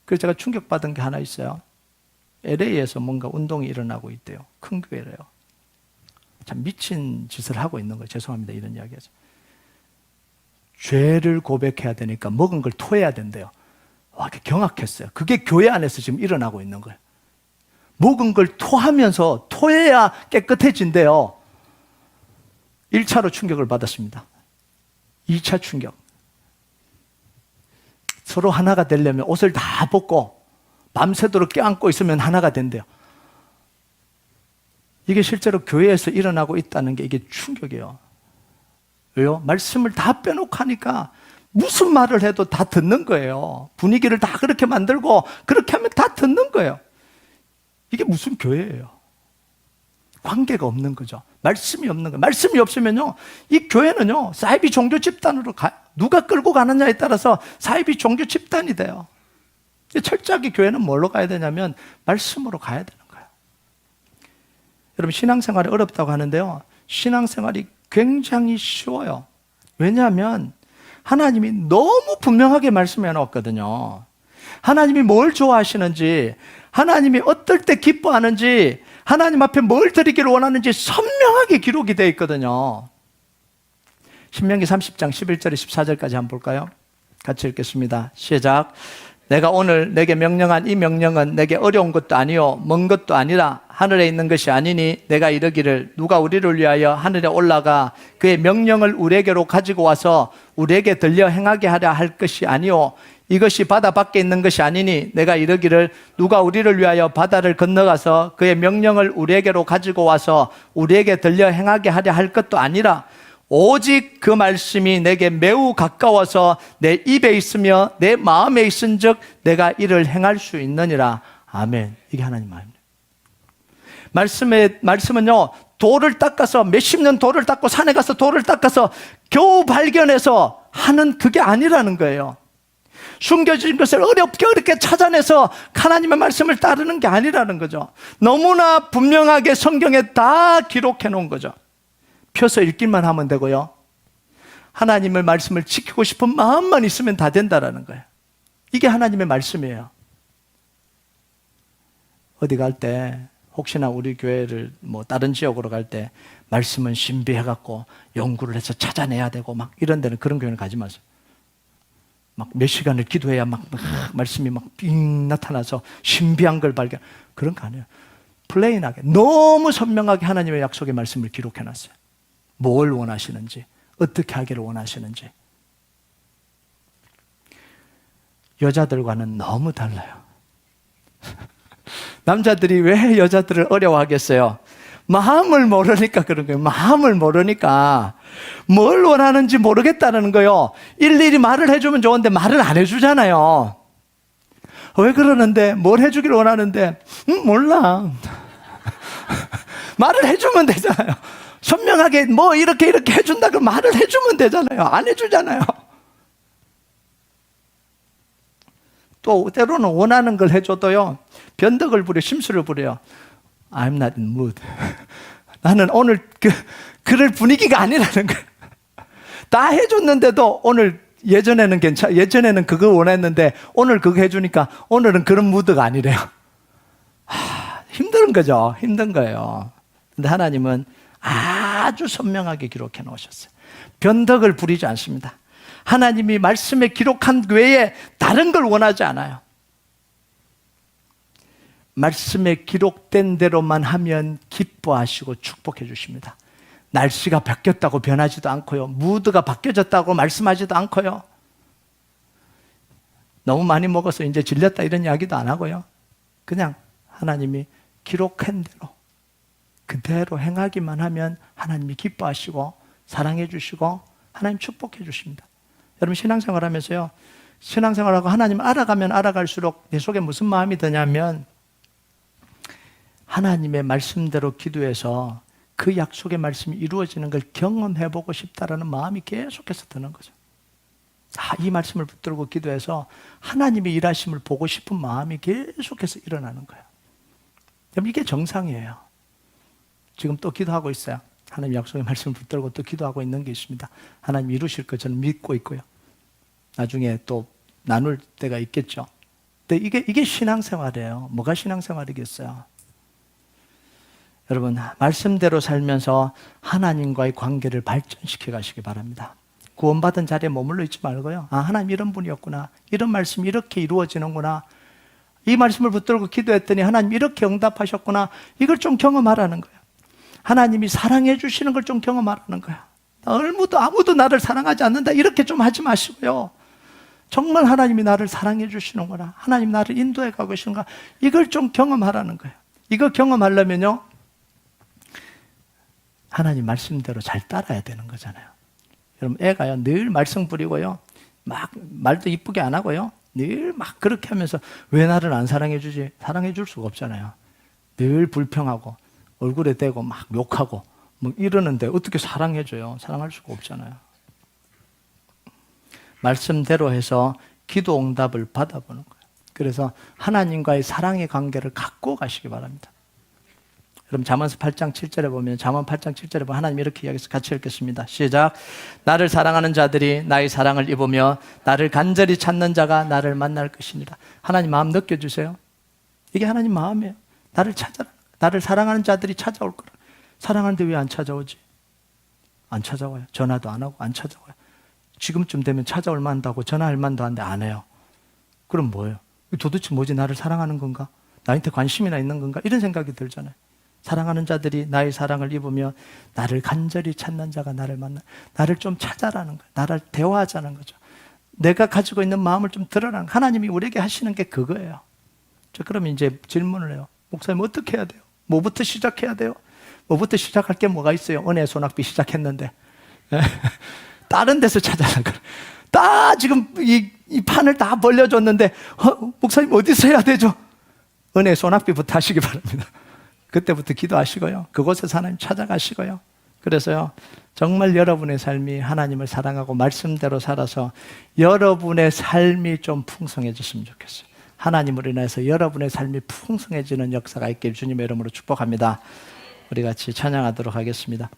Speaker 1: 그래서 제가 충격받은 게 하나 있어요. LA에서 뭔가 운동이 일어나고 있대요. 큰 교회래요. 참 미친 짓을 하고 있는 거예요. 죄송합니다. 이런 이야기하죠. 죄를 고백해야 되니까 먹은 걸 토해야 된대요. 와, 경악했어요. 그게 교회 안에서 지금 일어나고 있는 거예요. 먹은 걸 토하면서 토해야 깨끗해진대요. 1차로 충격을 받았습니다. 2차 충격. 서로 하나가 되려면 옷을 다 벗고 밤새도록 껴안고 있으면 하나가 된대요. 이게 실제로 교회에서 일어나고 있다는 게 이게 충격이에요. 왜요? 말씀을 다 빼놓고 하니까 무슨 말을 해도 다 듣는 거예요. 분위기를 다 그렇게 만들고 그렇게 하면 다 듣는 거예요. 이게 무슨 교회예요? 관계가 없는 거죠. 말씀이 없는 거예요. 말씀이 없으면요, 이 교회는요, 사이비 종교 집단으로 가요. 누가 끌고 가느냐에 따라서 사이비 종교 집단이 돼요. 철저하게 교회는 뭘로 가야 되냐면 말씀으로 가야 되는 거예요. 여러분, 신앙생활이 어렵다고 하는데요, 신앙생활이 굉장히 쉬워요. 왜냐하면 하나님이 너무 분명하게 말씀해 놓았거든요. 하나님이 뭘 좋아하시는지, 하나님이 어떨 때 기뻐하는지, 하나님 앞에 뭘 드리기를 원하는지 선명하게 기록이 되어 있거든요. 신명기 30장 11절에 14절까지 한번 볼까요? 같이 읽겠습니다. 시작. 내가 오늘 내게 명령한 이 명령은 내게 어려운 것도 아니요 먼 것도 아니라 하늘에 있는 것이 아니니 내가 이르기를 누가 우리를 위하여 하늘에 올라가 그의 명령을 우리에게로 가지고 와서 우리에게 들려 행하게 하려 할 것이 아니요 이것이 바다 밖에 있는 것이 아니니 내가 이르기를 누가 우리를 위하여 바다를 건너가서 그의 명령을 우리에게로 가지고 와서 우리에게 들려 행하게 하려 할 것도 아니라 오직 그 말씀이 내게 매우 가까워서 내 입에 있으며 내 마음에 있은즉 내가 이를 행할 수 있느니라. 아멘. 이게 하나님 마음입니다. 말씀은요, 돌을 닦아서 몇십 년 돌을 닦고 산에 가서 돌을 닦아서 겨우 발견해서 하는 그게 아니라는 거예요. 숨겨진 것을 어렵게 찾아내서 하나님의 말씀을 따르는 게 아니라는 거죠. 너무나 분명하게 성경에 다 기록해 놓은 거죠. 펴서 읽기만 하면 되고요, 하나님의 말씀을 지키고 싶은 마음만 있으면 다 된다라는 거예요. 이게 하나님의 말씀이에요. 어디 갈 때 혹시나 우리 교회를 뭐 다른 지역으로 갈 때 말씀은 신비해갖고 연구를 해서 찾아내야 되고 막 이런 데는 그런 교회는 가지 마세요. 막 몇 시간을 기도해야 막 말씀이 막 빙 나타나서 신비한 걸 발견, 그런 거 아니에요. 플레인하게 너무 선명하게 하나님의 약속의 말씀을 기록해놨어요. 뭘 원하시는지, 어떻게 하기를 원하시는지. 여자들과는 너무 달라요. 남자들이 왜 여자들을 어려워하겠어요? 마음을 모르니까 그런 거예요. 마음을 모르니까 뭘 원하는지 모르겠다는 거예요. 일일이 말을 해주면 좋은데 말을 안 해주잖아요. 왜 그러는데? 뭘 해주기를 원하는데? 몰라. 말을 해주면 되잖아요. 선명하게 뭐 이렇게 해준다 그러면 말을 해주면 되잖아요. 안 해주잖아요. 또 때로는 원하는 걸 해줘도요, 변덕을 부려, 심술을 부려요. I'm not in mood. 나는 오늘 그럴 분위기가 아니라는 거예요. 다 해줬는데도 오늘 예전에는 그거 원했는데 오늘 그거 해주니까 오늘은 그런 무드가 아니래요. 힘든 거죠. 힘든 거예요. 근데 하나님은 아주 선명하게 기록해 놓으셨어요. 변덕을 부리지 않습니다. 하나님이 말씀에 기록한 외에 다른 걸 원하지 않아요. 말씀에 기록된 대로만 하면 기뻐하시고 축복해 주십니다. 날씨가 바뀌었다고 변하지도 않고요, 무드가 바뀌어졌다고 말씀하지도 않고요, 너무 많이 먹어서 이제 질렸다 이런 이야기도 안 하고요, 그냥 하나님이 기록한 대로 그대로 행하기만 하면 하나님이 기뻐하시고 사랑해 주시고 하나님 축복해 주십니다. 여러분, 신앙생활 하면서요, 신앙생활하고 하나님 알아가면 알아갈수록 내 속에 무슨 마음이 드냐면 하나님의 말씀대로 기도해서 그 약속의 말씀이 이루어지는 걸 경험해보고 싶다라는 마음이 계속해서 드는 거죠. 이 말씀을 붙들고 기도해서 하나님의 일하심을 보고 싶은 마음이 계속해서 일어나는 거예요. 그럼 이게 정상이에요. 지금 또 기도하고 있어요. 하나님 약속의 말씀을 붙들고 또 기도하고 있는 게 있습니다. 하나님 이루실 거 저는 믿고 있고요. 나중에 또 나눌 때가 있겠죠. 근데 이게 신앙생활이에요. 뭐가 신앙생활이겠어요? 여러분, 말씀대로 살면서 하나님과의 관계를 발전시켜 가시기 바랍니다. 구원받은 자리에 머물러 있지 말고요. 아, 하나님 이런 분이었구나. 이런 말씀이 이렇게 이루어지는구나. 이 말씀을 붙들고 기도했더니 하나님 이렇게 응답하셨구나. 이걸 좀 경험하라는 거예요. 하나님이 사랑해 주시는 걸 좀 경험하라는 거야. 아무도 나를 사랑하지 않는다. 이렇게 좀 하지 마시고요. 정말 하나님이 나를 사랑해 주시는구나. 하나님 나를 인도해 가고 계시는가. 이걸 좀 경험하라는 거예요. 이거 경험하려면요, 하나님 말씀대로 잘 따라야 되는 거잖아요. 여러분, 애가요, 늘 말썽 부리고요, 막 말도 이쁘게 안 하고요, 늘 막 그렇게 하면서 왜 나를 안 사랑해 주지? 사랑해 줄 수가 없잖아요. 늘 불평하고 얼굴에 대고 막 욕하고 뭐 이러는데 어떻게 사랑해 줘요? 사랑할 수가 없잖아요. 말씀대로 해서 기도 응답을 받아보는 거예요. 그래서 하나님과의 사랑의 관계를 갖고 가시기 바랍니다. 그럼 잠언서 8장 7절에 보면, 잠언 8장 7절에 보면 하나님이 이렇게 이야기해서 같이 읽겠습니다. 시작. 나를 사랑하는 자들이 나의 사랑을 입으며 나를 간절히 찾는 자가 나를 만날 것이니라. 하나님 마음 느껴주세요. 이게 하나님 마음이에요. 나를 찾아라. 나를 사랑하는 자들이 찾아올 거라. 사랑하는데 왜 안 찾아오지? 안 찾아와요. 전화도 안 하고 안 찾아와요. 지금쯤 되면 찾아올 만하다고 전화할 만도 한데 안 해요. 그럼 뭐예요? 도대체 뭐지? 나를 사랑하는 건가? 나한테 관심이나 있는 건가? 이런 생각이 들잖아요. 사랑하는 자들이 나의 사랑을 입으며 나를 간절히 찾는 자가 나를 만나. 나를 좀 찾아라는 거예요. 나를 대화하자는 거죠. 내가 가지고 있는 마음을 좀 들어라는 거예요. 하나님이 우리에게 하시는 게 그거예요. 저 그러면 이제 질문을 해요. 목사님 어떻게 해야 돼요? 뭐부터 시작해야 돼요? 뭐부터 시작할 게 뭐가 있어요? 은혜 소낙비 시작했는데 다른 데서 찾아라 그래. 다 지금 이 판을 다 벌려줬는데 목사님 어디서 해야 되죠? 은혜 소낙비부터 하시기 바랍니다. 그때부터 기도하시고요. 그곳에서 하나님 찾아가시고요. 그래서요, 정말 여러분의 삶이 하나님을 사랑하고 말씀대로 살아서 여러분의 삶이 좀 풍성해졌으면 좋겠어요. 하나님으로 인해서 여러분의 삶이 풍성해지는 역사가 있길 주님의 이름으로 축복합니다. 우리 같이 찬양하도록 하겠습니다.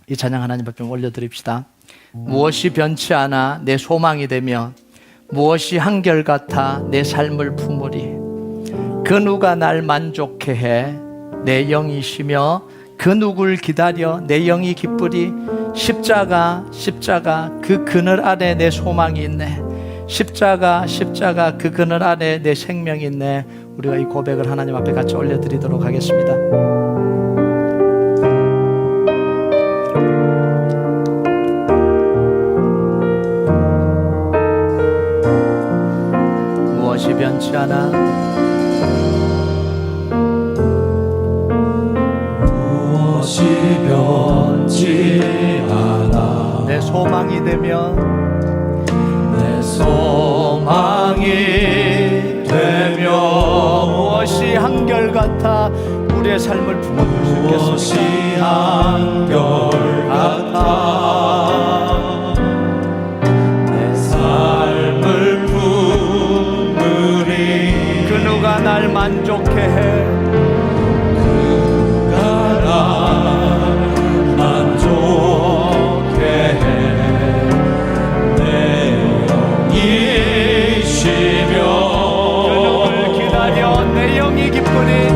Speaker 1: 이 찬양 하나님 앞에 올려드립시다. 무엇이 변치 않아 내 소망이 되며 무엇이 한결같아 내 삶을 품으리. 그 누가 날 만족해 해 내 영이 쉬며 그 누굴 기다려 내 영이 기쁘리. 십자가 그 그늘 안에 내 소망이 있네. 십자가 그 그늘 안에 내 생명이 있네. 우리가 이 고백을 하나님 앞에 같이 올려드리도록 하겠습니다. 무엇이 변치 않아
Speaker 2: 변치 않아
Speaker 1: 내 소망이 되며
Speaker 2: 내 소망이 되며
Speaker 1: 무엇이 한결같아 우리의 삶을 품어줄 수
Speaker 2: 무엇이
Speaker 1: 있겠습니까?
Speaker 2: 한결같아 내 삶을 품으리.
Speaker 1: 그 누가 날 만족해 해
Speaker 2: 내 영이 기쁘니